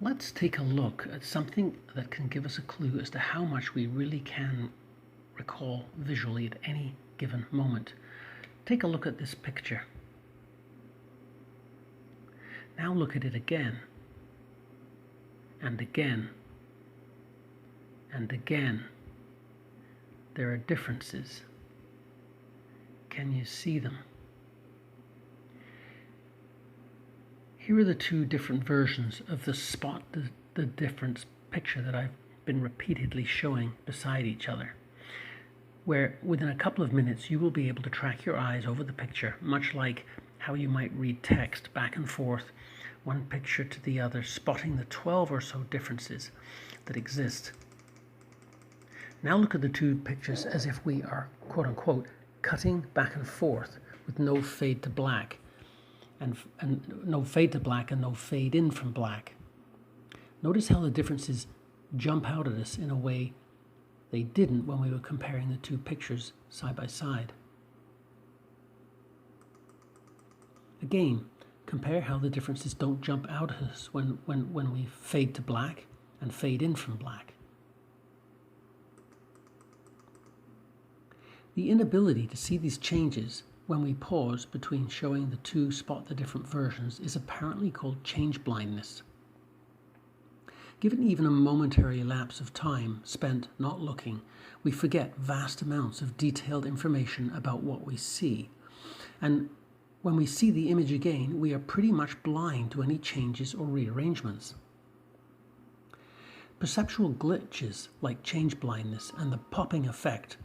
Let's take a look at something that can give us a clue as to how much we really can recall visually at any given moment. Take a look at this picture. Now look at it again, and again, and again. There are differences. Can you see them? Here are the two different versions of the spot the difference picture that I've been repeatedly showing beside each other, where within a couple of minutes you will be able to track your eyes over the picture, much like how you might read text back and forth, one picture to the other, spotting the 12 or so differences that exist. Now look at the two pictures as if we are, quote unquote, cutting back and forth with no fade to black. And no fade to black and no fade in from black. Notice how the differences jump out at us in a way they didn't when we were comparing the two pictures side by side. Again, compare how the differences don't jump out at us when we fade to black and fade in from black. The inability to see these changes when we pause between showing the two spot the different versions is apparently called change blindness. Given even a momentary lapse of time spent not looking, we forget vast amounts of detailed information about what we see. And when we see the image again, we are pretty much blind to any changes or rearrangements. Perceptual glitches like change blindness and the popping effect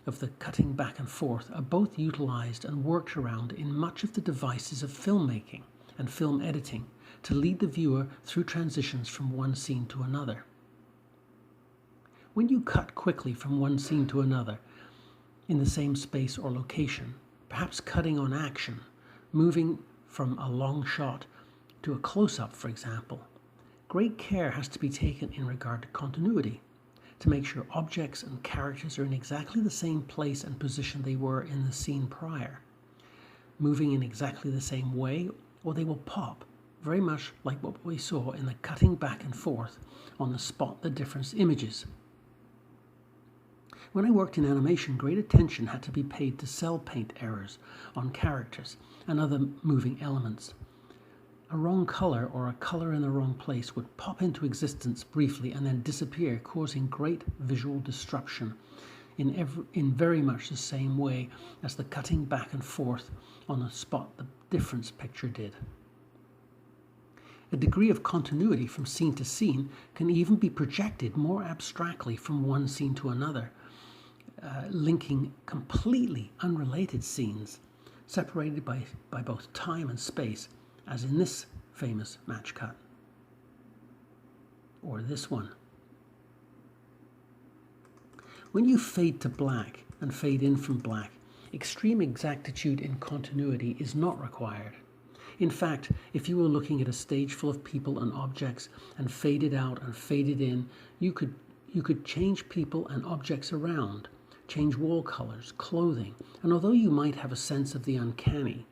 of the cutting back and forth are both utilized and worked around in much of the devices of filmmaking and film editing to lead the viewer through transitions from one scene to another. When you cut quickly from one scene to another in the same space or location, perhaps cutting on action, moving from a long shot to a close-up, for example, great care has to be taken in regard to continuity, to make sure objects and characters are in exactly the same place and position they were in the scene prior, moving in exactly the same way, or they will pop, very much like what we saw in the cutting back and forth on the spot the difference images. When I worked in animation, great attention had to be paid to cell paint errors on characters and other moving elements. A wrong color or a color in the wrong place would pop into existence briefly and then disappear, causing great visual disruption in very much the same way as the cutting back and forth on the spot the difference picture did. A degree of continuity from scene to scene can even be projected more abstractly from one scene to another, linking completely unrelated scenes, separated by both time and space, as in this famous match cut, or this one. When you fade to black and fade in from black, extreme exactitude in continuity is not required. In fact, if you were looking at a stage full of people and objects and faded out and faded in, you could change people and objects around, change wall colors, clothing, and although you might have a sense of the uncanny,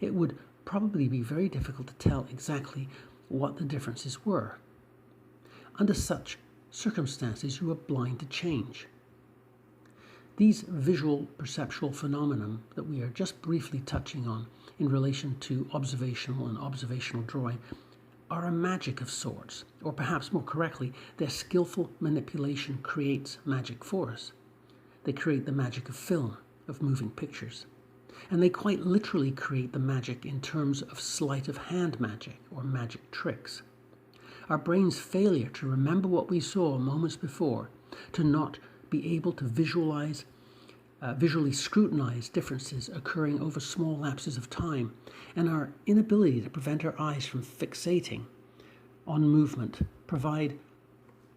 it would probably be very difficult to tell exactly what the differences were. Under such circumstances, you are blind to change. These visual perceptual phenomena that we are just briefly touching on in relation to observational and observational drawing are a magic of sorts, or perhaps more correctly, their skillful manipulation creates magic for us. They create the magic of film, of moving pictures. And they quite literally create the magic in terms of sleight of hand magic or magic tricks. Our brain's failure to remember what we saw moments before, to not be able to visually scrutinize differences occurring over small lapses of time, and our inability to prevent our eyes from fixating on movement provide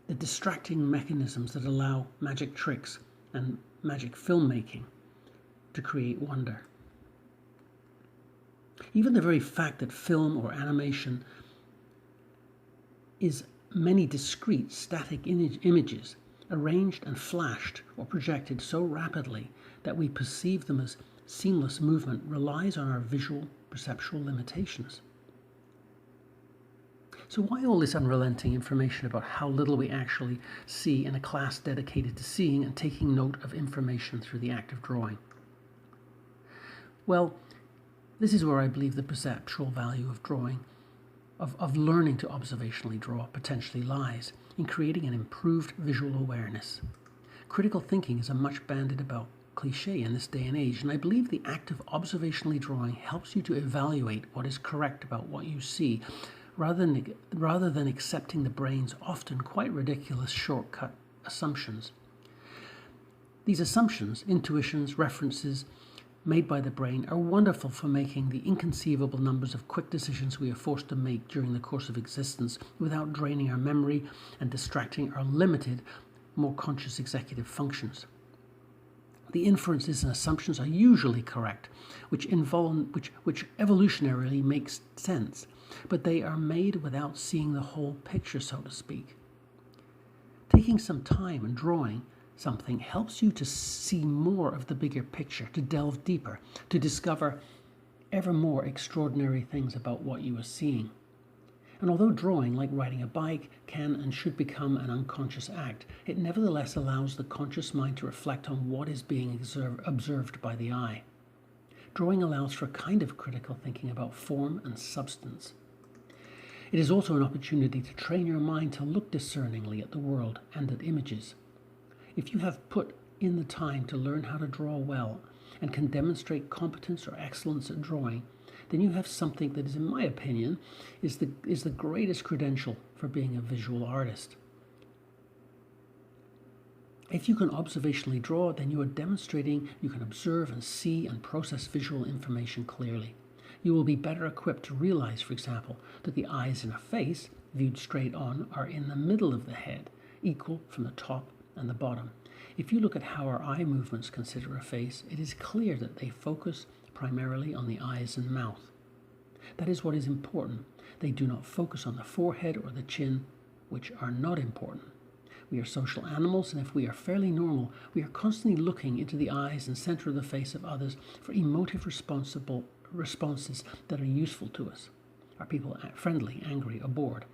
the distracting mechanisms that allow magic tricks and magic filmmaking to create wonder. Even the very fact that film or animation is many discrete static images arranged and flashed or projected so rapidly that we perceive them as seamless movement relies on our visual perceptual limitations. So why all this unrelenting information about how little we actually see in a class dedicated to seeing and taking note of information through the act of drawing? Well, this is where I believe the perceptual value of drawing, of learning to observationally draw, potentially lies in creating an improved visual awareness. Critical thinking is a much bandied about cliche in this day and age, and I believe the act of observationally drawing helps you to evaluate what is correct about what you see, rather than accepting the brain's often quite ridiculous shortcut assumptions. These assumptions, intuitions, references made by the brain are wonderful for making the inconceivable numbers of quick decisions we are forced to make during the course of existence without draining our memory and distracting our limited, more conscious executive functions. The inferences and assumptions are usually correct, which evolutionarily makes sense, but they are made without seeing the whole picture, so to speak. Taking some time and drawing something helps you to see more of the bigger picture, to delve deeper, to discover ever more extraordinary things about what you are seeing. And although drawing, like riding a bike, can and should become an unconscious act, it nevertheless allows the conscious mind to reflect on what is being observed by the eye. Drawing allows for a kind of critical thinking about form and substance. It is also an opportunity to train your mind to look discerningly at the world and at images. If you have put in the time to learn how to draw well and can demonstrate competence or excellence at drawing, then you have something that is, in my opinion, is the greatest credential for being a visual artist. If you can observationally draw, then you are demonstrating you can observe and see and process visual information clearly. You will be better equipped to realize, for example, that the eyes in a face, viewed straight on, are in the middle of the head, equal from the top and the bottom. If you look at how our eye movements consider a face, it is clear that they focus primarily on the eyes and mouth. That is what is important. They do not focus on the forehead or the chin, which are not important. We are social animals, and if we are fairly normal, we are constantly looking into the eyes and center of the face of others for emotive responses that are useful to us. Are people friendly, angry, or bored?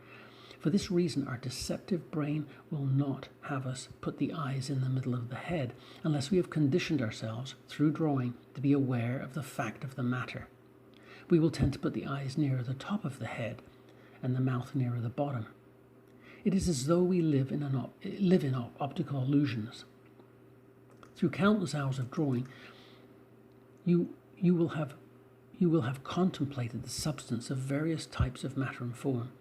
For this reason, our deceptive brain will not have us put the eyes in the middle of the head unless we have conditioned ourselves through drawing to be aware of the fact of the matter. We will tend to put the eyes nearer the top of the head and the mouth nearer the bottom. It is as though we live in optical illusions. Through countless hours of drawing, you will have contemplated the substance of various types of matter and form.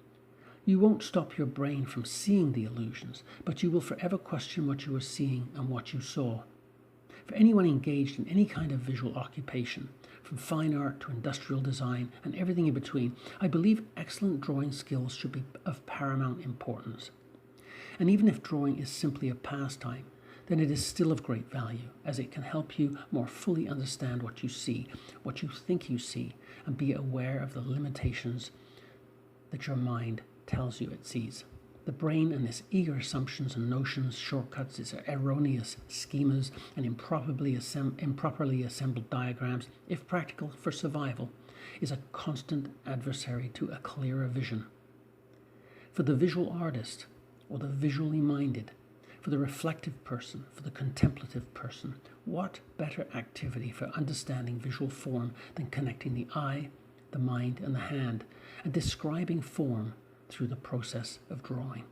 You won't stop your brain from seeing the illusions, but you will forever question what you were seeing and what you saw. For anyone engaged in any kind of visual occupation, from fine art to industrial design and everything in between, I believe excellent drawing skills should be of paramount importance. And even if drawing is simply a pastime, then it is still of great value, as it can help you more fully understand what you see, what you think you see, and be aware of the limitations that your mind tells you it sees. The brain and its eager assumptions and notions, shortcuts, its erroneous schemas, and improperly assembled diagrams, if practical for survival, is a constant adversary to a clearer vision. For the visual artist, or the visually minded, for the reflective person, for the contemplative person, what better activity for understanding visual form than connecting the eye, the mind, and the hand, and describing form through the process of drawing.